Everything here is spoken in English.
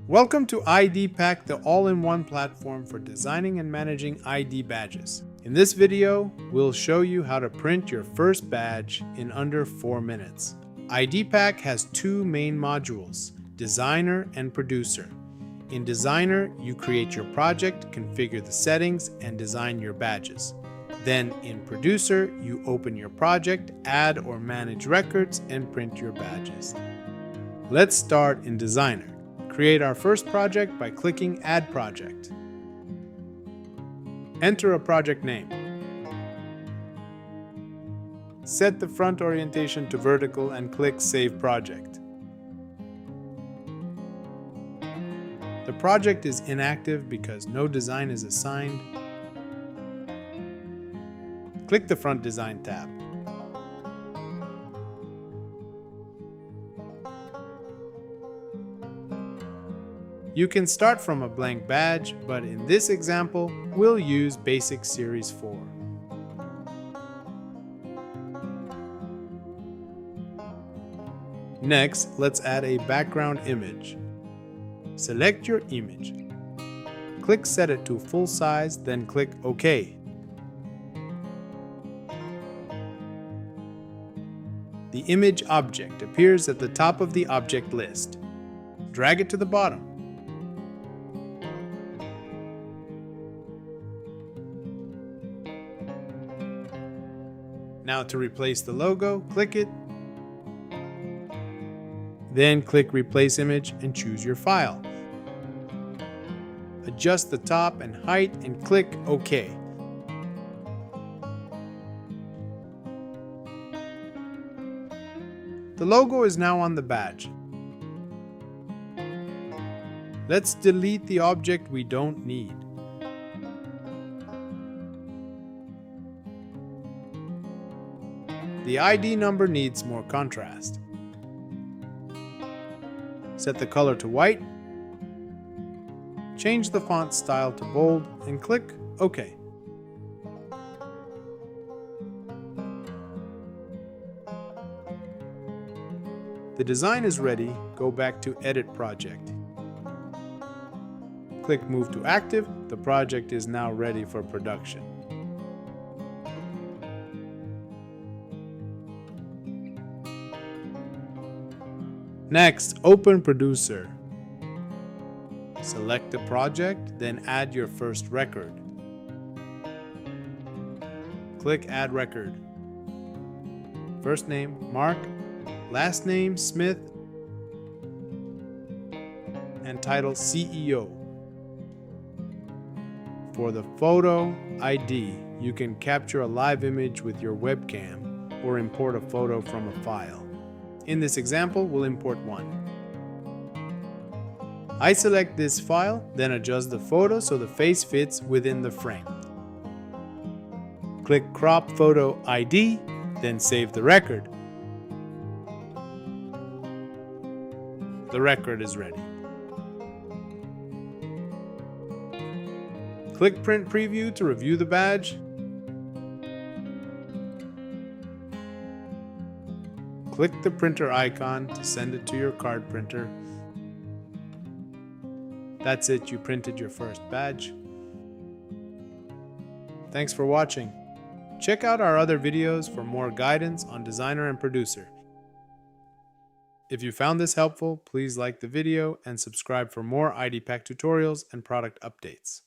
Welcome to IDpack, the all-in-one platform for designing and managing ID badges. In this video, we'll show you how to print your first badge in under 4 minutes. IDpack has two main modules, Designer and Producer. In Designer, you create your project, configure the settings, and design your badges. Then in Producer, you open your project, add or manage records, and print your badges. Let's start in Designer. Create our first project by clicking Add Project. Enter a project name. Set the front orientation to vertical and click Save Project. The project is inactive because no design is assigned. Click the Front Design tab. You can start from a blank badge, but in this example, we'll use Basic Series 4. Next, let's add a background image. Select your image. Click Set it to full size, then click OK. The image object appears at the top of the object list. Drag it to the bottom. Now to replace the logo, click it. Then click Replace Image and choose your file. Adjust the top and height and click OK. The logo is now on the badge. Let's delete the object we don't need. The ID number needs more contrast. Set the color to white. Change the font style to bold and click OK. The design is ready. Go back to Edit Project. Click Move to Active. The project is now ready for production. Next, open Producer. Select the project, then add your first record. Click Add Record. First name, Mark. Last name, Smith. And title, CEO. For the photo ID, you can capture a live image with your webcam or import a photo from a file. In this example, we'll import one. I select this file, then adjust the photo so the face fits within the frame. Click Crop Photo ID, then save the record. The record is ready. Click Print Preview to review the badge. Click the printer icon to send it to your card printer. That's it, you printed your first badge. Thanks for watching. Check out our other videos for more guidance on Designer and Producer. If you found this helpful, please like the video and subscribe for more IDpack tutorials and product updates.